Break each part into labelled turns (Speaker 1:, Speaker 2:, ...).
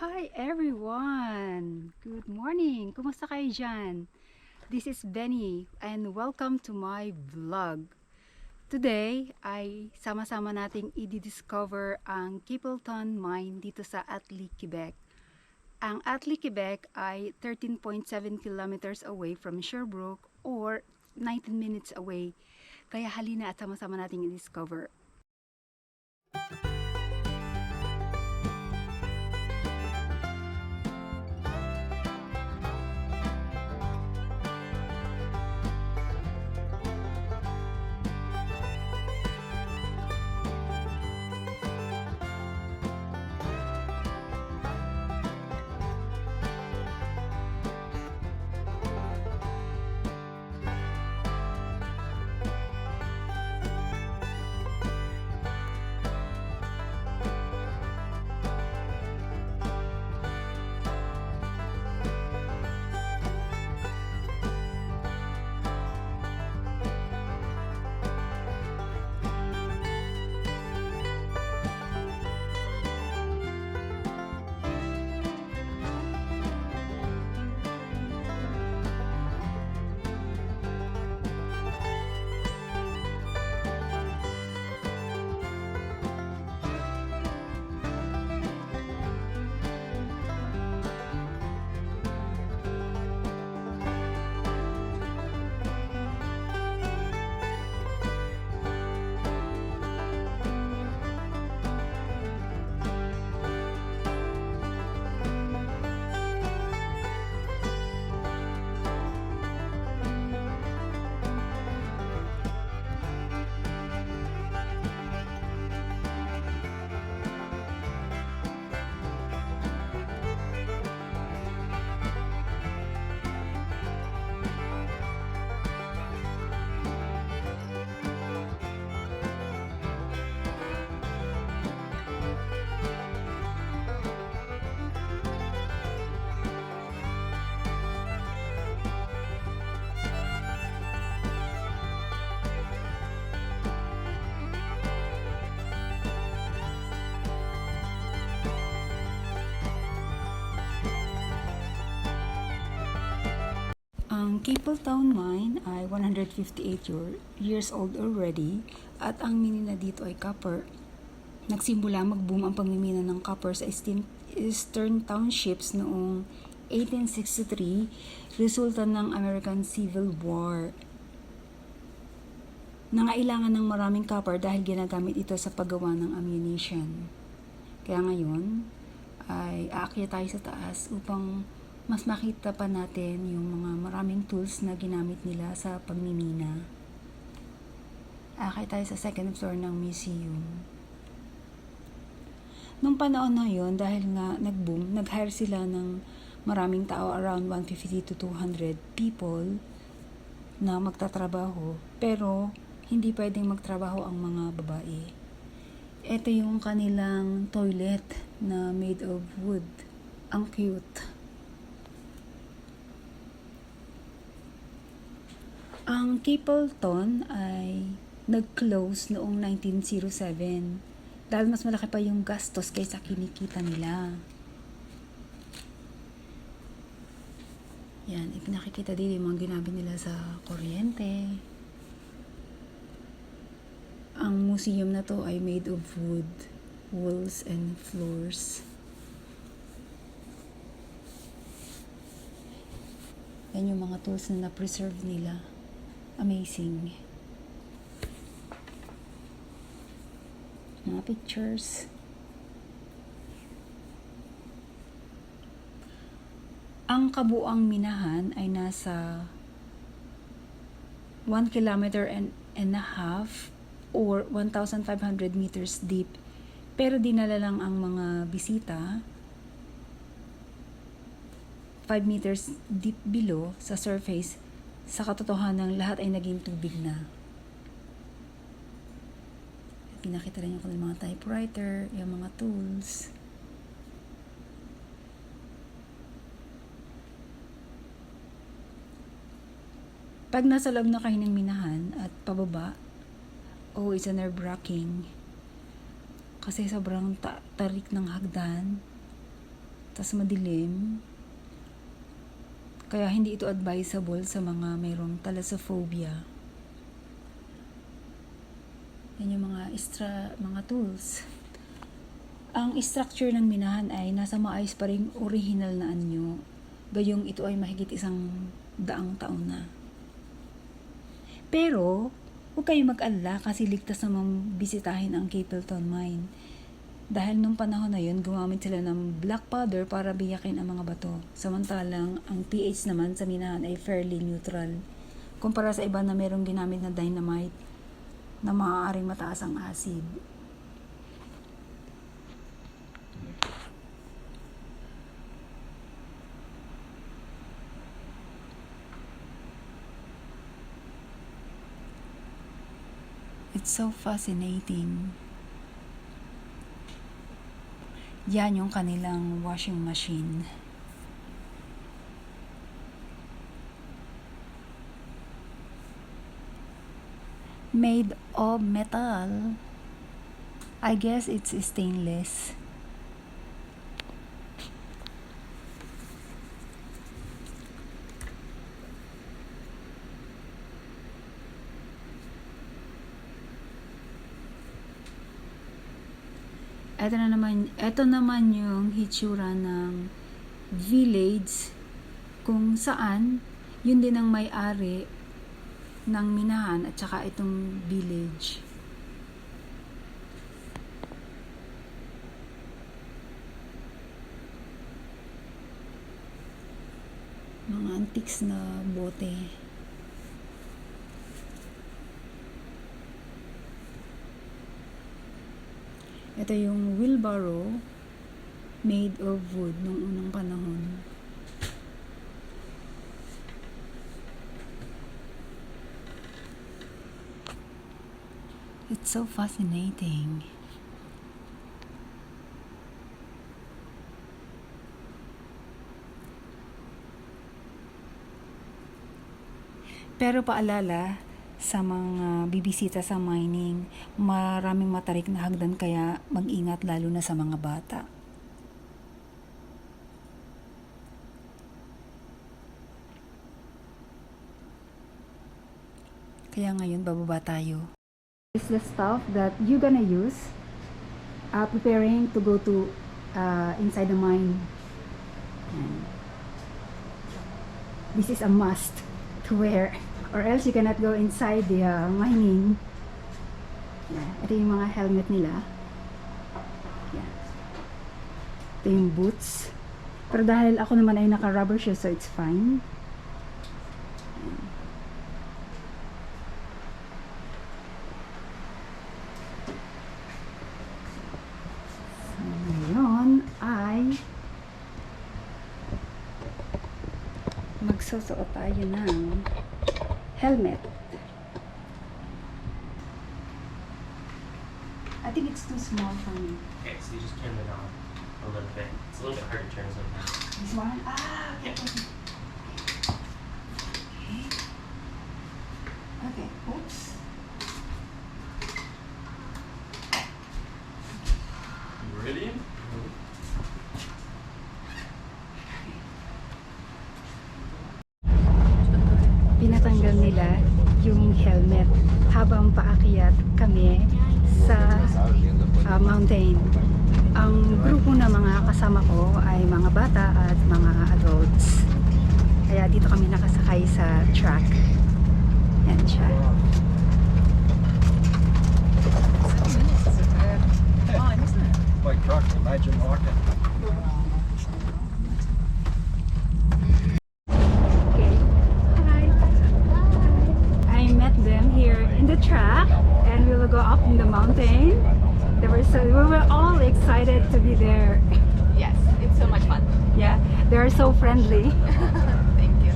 Speaker 1: Hi everyone! Good morning! Kumusta kayo dyan? This is Benny and welcome to my vlog. Today ay sama-sama nating i-discover ang Capelton Mine dito sa Hatley, Quebec. Ang Hatley, Quebec ay 13.7 kilometers away from Sherbrooke or 19 minutes away. Kaya halina at sama-sama nating i-discover. Ang Capelton Mine ay 158 years old already at ang minina dito ay copper. Nagsimula mag-boom ang pagmimina ng copper sa Eastern Townships noong 1863, resulta ng American Civil War. Nangailangan ng maraming copper dahil ginagamit ito sa paggawa ng ammunition. Kaya ngayon ay aakyat tayo sa taas upang mas makita pa natin yung mga maraming tools na ginamit nila sa pagmimina. Aakyat tayo sa second floor ng museum. Nung panahon na yon, dahil nga nag-boom, nag-hire sila ng maraming tao, around 150 to 200 people na magtatrabaho, pero hindi pwedeng magtrabaho ang mga babae. Ito yung kanilang toilet na made of wood. Ang cute. Ang Capelton ay nag-close noong 1907 dahil mas malaki pa yung gastos kaysa kinikita nila. Yan, ipinakikita din yung mga ginamit nila sa kuryente. Ang museum na to ay made of wood, walls and floors. Yan yung mga tools na na-preserve nila. Amazing. Mga pictures. Ang kabuang minahan ay nasa 1 kilometer and a half or 1,500 meters deep. Pero dinala lang ang mga bisita 5 meters deep below sa surface. Sa katotohanan, lahat ay naging tubig na. Pinakita rin yung kanilang mga typewriter, yung mga tools. Pag nasa loob na kayo ng minahan at pababa, it's a nerve-wracking. Kasi sobrang tarik ng hagdan. tas madilim. Kaya hindi ito advisable sa mga mayroong thalassophobia. Yan yung mga tools. Ang structure ng minahan ay nasa maayos pa ring original na anyo. Gayong ito ay mahigit 100 taon na. Pero, huwag kayong mag-alala kasi ligtas namang bisitahin ang Capelton mine. Dahil nung panahon na yun, gumamit sila ng black powder para biyakin ang mga bato. Samantalang, ang pH naman sa minahan ay fairly neutral. Kumpara sa iba na merong ginamit na dynamite na maaaring mataas ang acid. It's so fascinating. Yan yung kanilang washing machine. Made of metal. I guess it's stainless. Ito naman yung hitsura ng village kung saan yun din ang may-ari ng minahan at saka itong village. Mga antiques na bote. Ito yung wheelbarrow made of wood nung unang panahon. It's so fascinating. Pero paalala, sa mga bibisita sa mining, maraming matarik na hagdan kaya mag-ingat lalo na sa mga bata. Kaya ngayon bababa tayo. This is the stuff that you're gonna use preparing to go to inside the mine. And this is a must to wear. Or else you cannot go inside the mining. Yeah. Ito yung mga helmet nila. Yeah. Ito yung boots. Pero dahil ako naman ay naka-rubber shoes, so it's fine. So, ngayon ay magsusuot tayo ng helmet. I think it's too small for me.
Speaker 2: Okay, so you just turn it on a little bit. It's a little bit hard to turn sometimes.
Speaker 1: This one? Ah, okay.
Speaker 2: Yeah.
Speaker 1: Okay. Okay. Oops.
Speaker 2: Ready?
Speaker 1: Pinatanggal nila yung helmet habang paakyat kami sa mountain. Ang grupo na mga kasama ko ay mga bata at mga adults. Kaya dito kami nakasakay sa truck. Yan siya.
Speaker 3: Like truck, imagine walking.
Speaker 1: Okay. Hi. I met them here in the track and we will go up in the mountain. We were all excited to be there.
Speaker 4: Yes, it's so much fun.
Speaker 1: Yeah, they're so friendly.
Speaker 4: Thank you.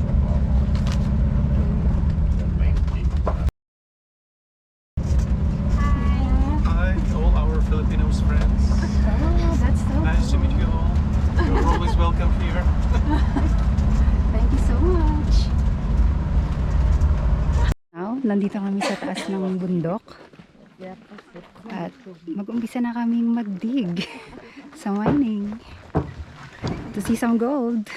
Speaker 3: Hi, all our Filipinos friends.
Speaker 1: Oh, that's so
Speaker 3: Nice to
Speaker 1: cool.
Speaker 3: meet you all. You're always welcome here.
Speaker 1: Thank you so much. Now, nandito kami sa taas ng bundok. At mag-umpisa na kaming magdig sa mining. to see some gold,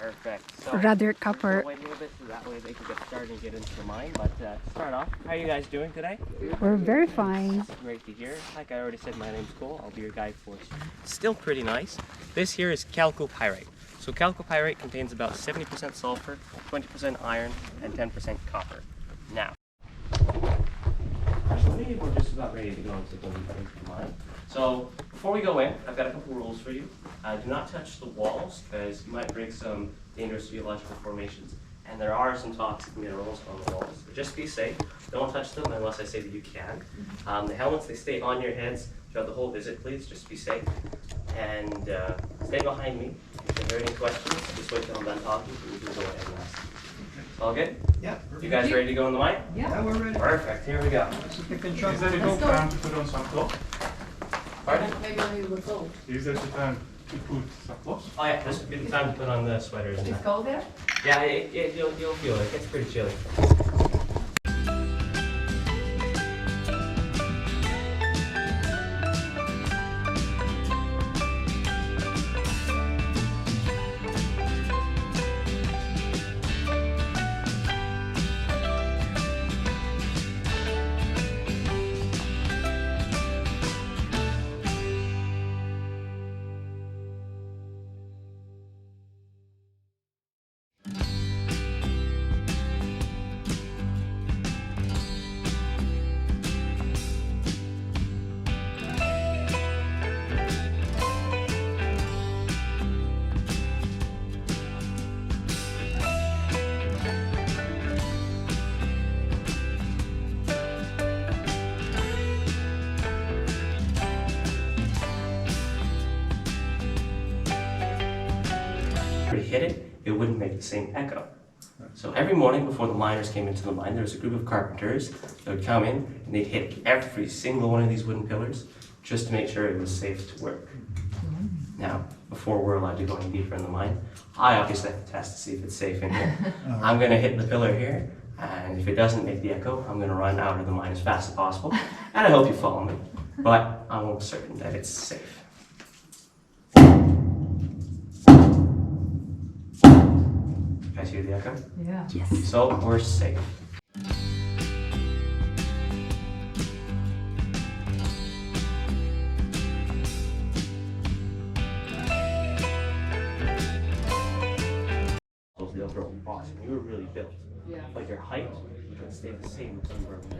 Speaker 2: Perfect. So,
Speaker 1: or rather
Speaker 2: we'll
Speaker 1: copper.
Speaker 2: wait a little bit so that way they can get started and get into the mine. But to start off, how are you guys doing today?
Speaker 1: We're very fine.
Speaker 2: Great to hear. Like I already said, my name's Cole. I'll be your guide for it. Still pretty nice. This here is chalcopyrite. So chalcopyrite contains about 70% sulfur, 20% iron, and 10% copper. Now, I believe we're just about ready to go into the mine. So before we go in, I've got a couple rules for you. Do not touch the walls because you might break some dangerous geological formations. And there are some toxic minerals on the walls. So just be safe. Don't touch them unless I say that you can. The helmets, they stay on your heads throughout the whole visit, please. Just be safe. And stay behind me. If there are any questions, just wait till I'm done talking so we can go ahead and ask. All good?
Speaker 3: Yeah.
Speaker 2: You guys ready to go in the mine?
Speaker 3: Yeah, we're ready.
Speaker 2: Perfect. Here we go.
Speaker 3: So pick and chop.
Speaker 5: Is that a good time to put on some clothes?
Speaker 2: Pardon?
Speaker 4: Maybe only the cold.
Speaker 5: Is that the time to put some clothes?
Speaker 2: Oh yeah, this would be the time to put on the sweaters. And
Speaker 4: It's
Speaker 2: that.
Speaker 4: cold there?
Speaker 2: Yeah, you'll feel it. It gets pretty chilly. Hit it, it wouldn't make the same echo. So every morning before the miners came into the mine, there was a group of carpenters that would come in and they'd hit every single one of these wooden pillars just to make sure it was safe to work. Now, before we're allowed to go any deeper in the mine, I obviously have to test to see if it's safe in here. I'm gonna hit the pillar here, and if it doesn't make the echo, I'm gonna run out of the mine as fast as possible. And I hope you follow me, but I'm almost certain that it's safe. You guys hear the echo?
Speaker 4: Yeah.
Speaker 1: Yes.
Speaker 2: So we're safe. Those little broken box, and you were really built.
Speaker 4: Yeah.
Speaker 2: But your height would stay the same until you were broken.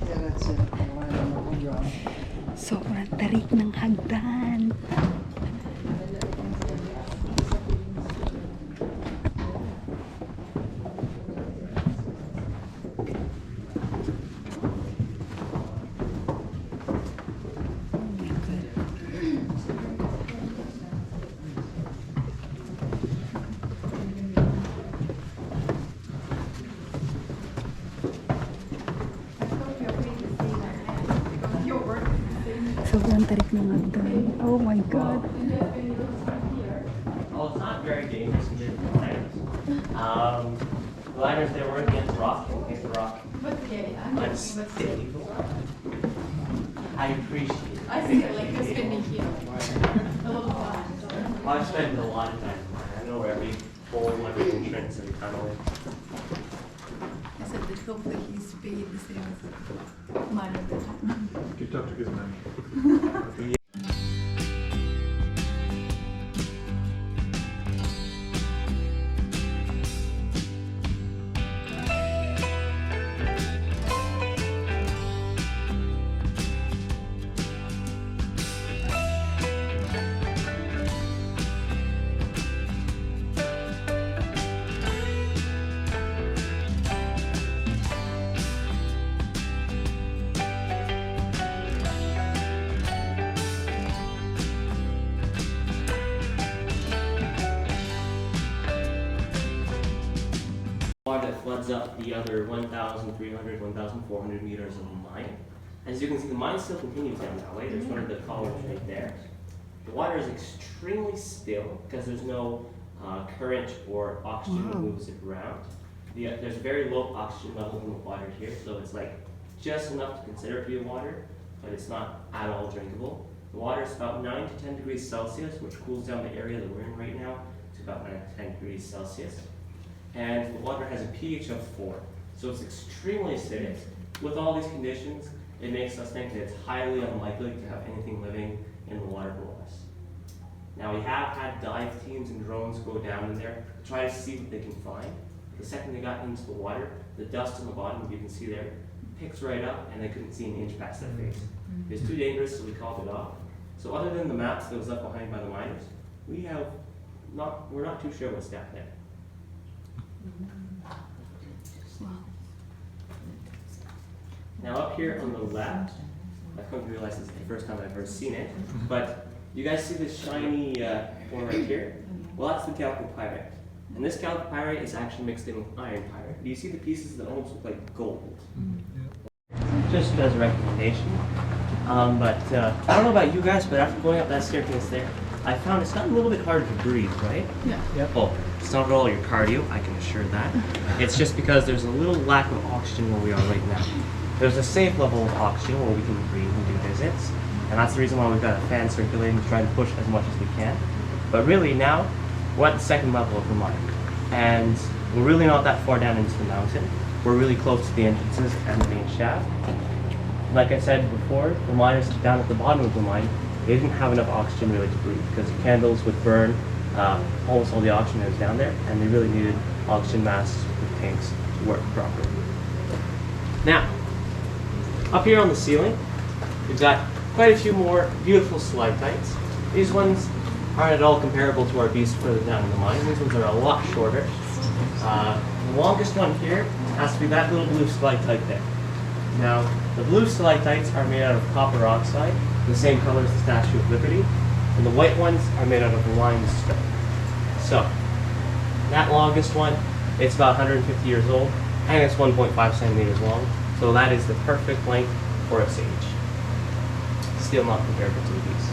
Speaker 3: Yeah, that's it. Rely on the whole job.
Speaker 1: Sobrang tarik ng hagdan. Sobrang tarik ng hagdan. Oh my God.
Speaker 2: Well, it's not very dangerous compared to the liners. The liners, they were against rock, unstable. I appreciate it.
Speaker 4: I see it like this spinning here. A little fun.
Speaker 2: I've spent a lot of time in mine. I know where every hole, every entrance, every tunnel is.
Speaker 4: I said that hopefully he's paid the same as mine at the time.
Speaker 5: You talk to his man.
Speaker 2: Water that floods up the other 1,300, 1,400 meters of the mine. As you can see, the mine still continues down that way. There's one of the columns right there. The water is extremely still because there's no current or oxygen that moves it around. There's a very low oxygen level in the water here, so it's like just enough to consider it to be water, but it's not at all drinkable. The water is about 9 to 10 degrees Celsius, which cools down the area that we're in right now to about 9 to 10 degrees Celsius. And the water has a pH of 4, so it's extremely acidic. With all these conditions, it makes us think that it's highly unlikely to have anything living in the water below us. Now, we have had dive teams and drones go down in there to try to see what they can find. The second they got into the water, the dust on the bottom, you can see there, picks right up, and they couldn't see an inch past their face. It's too dangerous, so we called it off. So other than the maps that was left behind by the miners, we're not too sure what's down there. Now up here on the left, I come to realize this is the first time I've ever seen it, but you guys see this shiny one right here? Well, that's the chalcopyrite. And this chalcopyrite is actually mixed in with iron pyrite. Do you see the pieces that almost look like gold? Just as a recommendation. I don't know about you guys, but after going up that staircase there, I found it's gotten a little bit harder to breathe, right?
Speaker 4: Yeah.
Speaker 3: Yep.
Speaker 2: Well, it's not at all your cardio, I can assure that. It's just because there's a little lack of oxygen where we are right now. There's a safe level of oxygen where we can breathe and do visits, and that's the reason why we've got a fan circulating to try to push as much as we can. But really now, we're at the second level of the mine, and we're really not that far down into the mountain. We're really close to the entrances and the main shaft. Like I said before, the miners down at the bottom of the mine, they didn't have enough oxygen really to breathe because the candles would burn almost all the oxygen that was down there, and they really needed oxygen masks with tanks to work properly. Now, up here on the ceiling, we've got quite a few more beautiful stalactites. These ones aren't at all comparable to our beasts further down in the mine. These ones are a lot shorter. The longest one here has to be that little blue stalactite there. Now, the blue stalactites are made out of copper oxide, the same color as the Statue of Liberty, and the white ones are made out of limestone. So, that longest one, it's about 150 years old, and it's 1.5 centimeters long, so that is the perfect length for a sage. Still not comparable to the beast.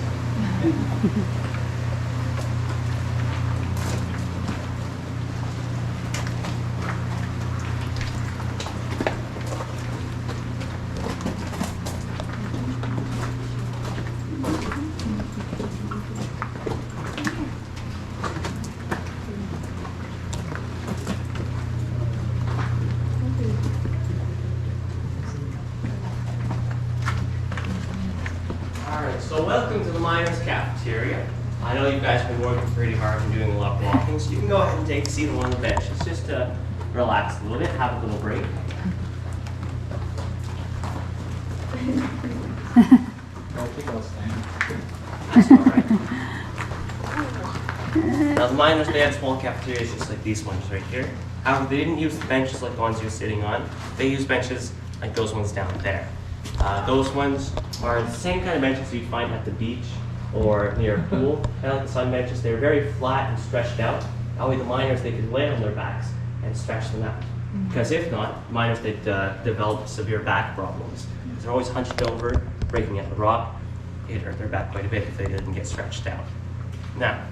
Speaker 2: Alright, so welcome to the miners' cafeteria. I know you guys have been working pretty hard and doing a lot of walking, so you can go ahead and take a seat on the bench. It's just to relax a little bit, have a little break. That's alright. Now the miners, they had small cafeterias just like these ones right here. However, they didn't use the benches like the ones you're sitting on. They used benches like those ones down there. Those ones are the same kind of benches you'd find at the beach or near a pool. Kind of like the sun benches, they were very flat and stretched out. That way the miners, they could lay on their backs and stretch them out. Because if not, miners, they'd develop severe back problems. They're always hunched over, breaking at the rock. It'd hurt their back quite a bit if they didn't get stretched out. Now,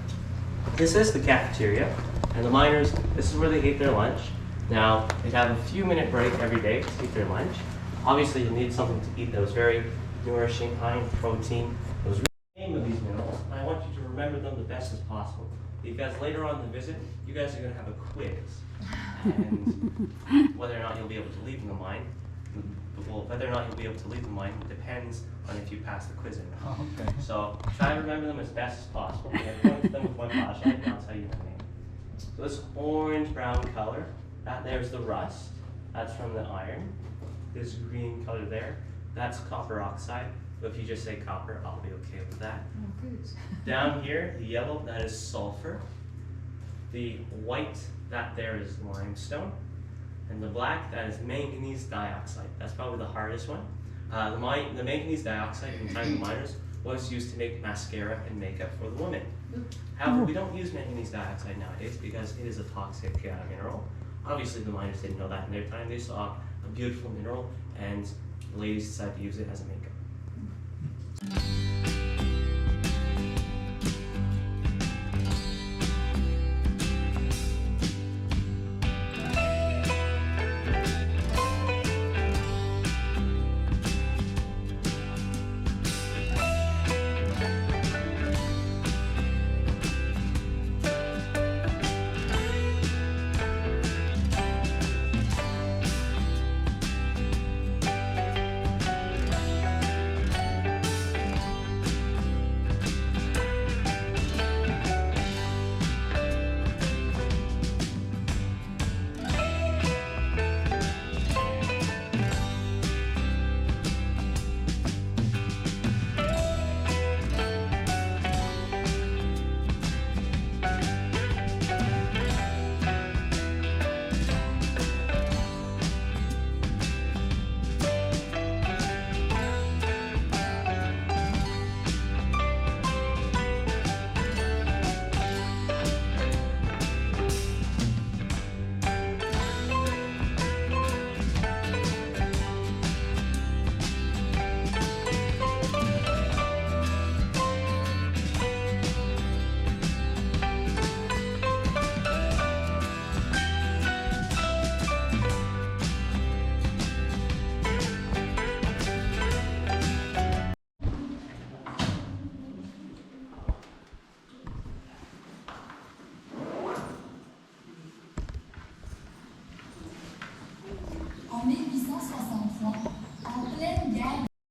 Speaker 2: this is the cafeteria, and the miners, this is where they ate their lunch. Now, they'd have a few-minute break every day to eat their lunch. Obviously, you need something to eat that was very nourishing, high in protein. It was the name of these minerals, and I want you to remember them the best as possible. Because later on in the visit, you guys are going to have a quiz. And whether or not you'll be able to leave the mine, depends on if you pass the quiz or not.
Speaker 3: Oh, okay.
Speaker 2: So try to remember them as best as possible. I'm going to them with one flashlight, and I'll tell you the name. So this orange-brown color, that there's the rust. That's from the iron. This green color there, that's copper oxide. So if you just say copper, I'll be okay with that.
Speaker 4: Oh, good.
Speaker 2: Down here, the yellow, that is sulfur. The white, that there is limestone. And the black, that is manganese dioxide. That's probably the hardest one. The manganese dioxide in the time of the miners was used to make mascara and makeup for the women. However, we don't use manganese dioxide nowadays because it is a toxic mineral. Obviously, the miners didn't know that in their time. They saw a beautiful mineral, and the ladies decided to use it as a makeup.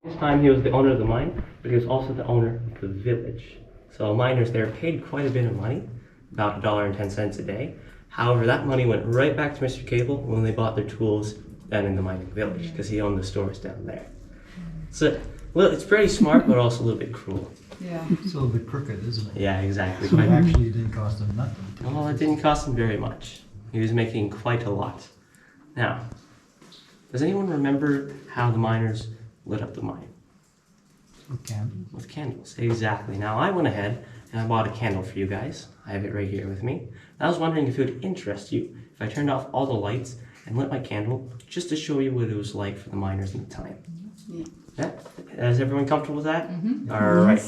Speaker 2: This time he was the owner of the mine, but he was also the owner of the village. So miners there paid quite a bit of money, about $1.10 a day. However, that money went right back to Mr. Cable when they bought their tools down in the mining village, because he owned the stores down there. So, well, it's pretty smart, but also a little bit cruel.
Speaker 3: Yeah. It's a little bit crooked, isn't it?
Speaker 2: Yeah, exactly.
Speaker 3: So actually it didn't cost him nothing.
Speaker 2: Well, it didn't cost him very much. He was making quite a lot. Now, does anyone remember how the miners lit up the mine?
Speaker 3: Okay.
Speaker 2: With candles, exactly. Now, I went ahead and I bought a candle for you guys. I have it right here with me. I was wondering if it would interest you if I turned off all the lights and lit my candle just to show you what it was like for the miners in the time. Yeah? Is everyone comfortable with that?
Speaker 4: Mm-hmm.
Speaker 2: All right.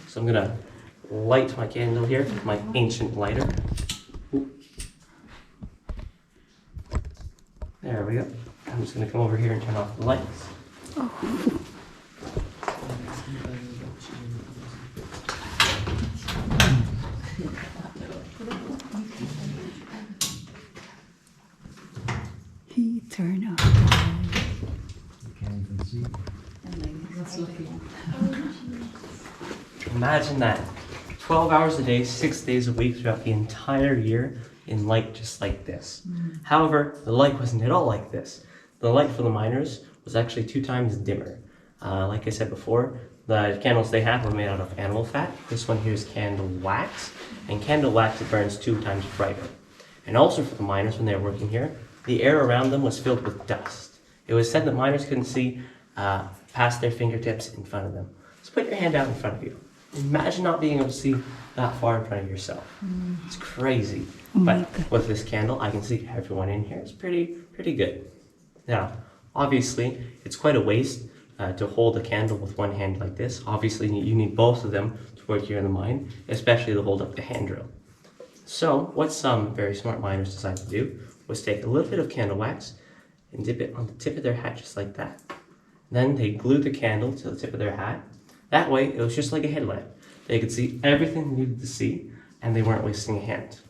Speaker 2: So I'm gonna light my candle here with my ancient lighter. Ooh. There we go. I'm just gonna come over here and turn off the lights.
Speaker 1: He turned off the light.
Speaker 3: You can't even see.
Speaker 2: Imagine that. 12 hours a day, 6 days a week throughout the entire year in light just like this. However, the light wasn't at all like this. The light for the miners was actually 2 times dimmer. Like I said before, the candles they have were made out of animal fat. This one here is candle wax, and candle wax it burns 2 times brighter. And also for the miners when they were working here, the air around them was filled with dust. It was said that miners couldn't see past their fingertips in front of them. So put your hand out in front of you. Imagine not being able to see that far in front of yourself. It's crazy. But with this candle, I can see everyone in here. It's pretty good. Now, obviously, it's quite a waste to hold a candle with one hand like this. Obviously, you need both of them to work here in the mine, especially to hold up the hand drill. So, what some very smart miners decided to do was take a little bit of candle wax and dip it on the tip of their hat just like that. Then they glued the candle to the tip of their hat. That way, it was just like a headlamp. They could see everything they needed to see, and they weren't wasting a hand.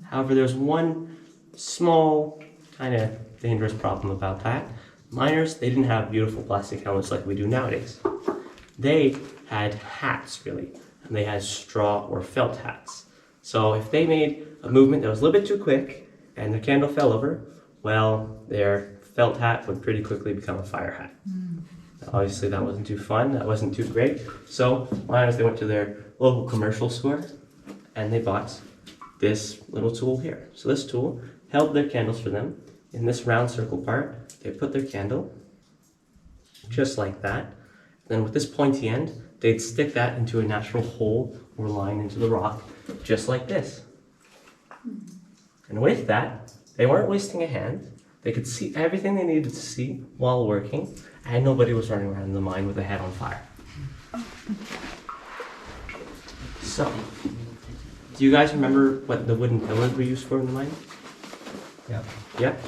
Speaker 2: However, there's one small, kind of dangerous problem about that. Miners, they didn't have beautiful plastic helmets like we do nowadays. They had hats, really, and they had straw or felt hats. So if they made a movement that was a little bit too quick, and the candle fell over, well, their felt hat would pretty quickly become a fire hat. Obviously, that wasn't too fun. That wasn't too great. So miners, they went to their local commercial store and they bought this little tool here. So this tool held their candles for them. In this round circle part, they put their candle just like that. Then with this pointy end, they'd stick that into a natural hole or line into the rock, just like this. And with that, they weren't wasting a hand. They could see everything they needed to see while working, and nobody was running around the mine with a head on fire. So, do you guys remember what the wooden pillars were used for in the mine?
Speaker 3: Yeah.
Speaker 2: Yep.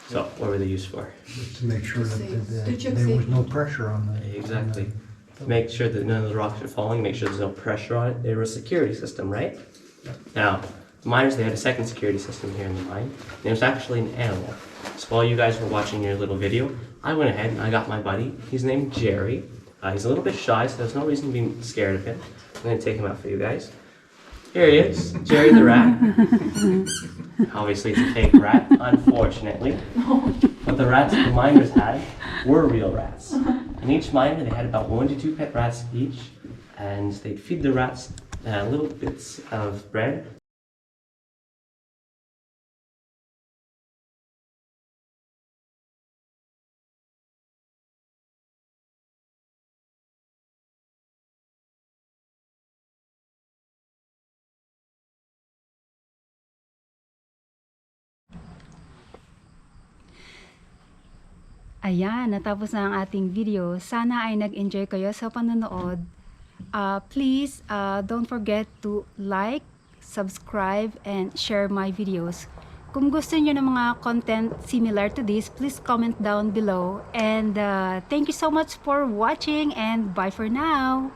Speaker 2: So, what were they used for?
Speaker 3: Just to make sure that
Speaker 4: To check
Speaker 3: there was
Speaker 4: safety.
Speaker 3: no pressure on the...
Speaker 2: Exactly. To make sure that none of the rocks are falling, make sure there's no pressure on it. They were a security system, right? Now, the miners, they had a second security system here in the mine, and it was actually an animal. So while you guys were watching your little video, I went ahead and I got my buddy. He's named Jerry. He's a little bit shy, so there's no reason to be scared of him. I'm going to take him out for you guys. Here he is, Jerry the rat. Obviously, it's a fake rat, unfortunately. But the rats the miners had were real rats. In each miner, they had about 1 to 2 pet rats each, and they'd feed the rats little bits of bread.
Speaker 1: Ayan, natapos na ang ating video. Sana ay nag-enjoy kayo sa panonood. Please, don't forget to like, subscribe, and share my videos. Kung gusto niyo ng mga content similar to this, please comment down below. And thank you so much for watching, and bye for now!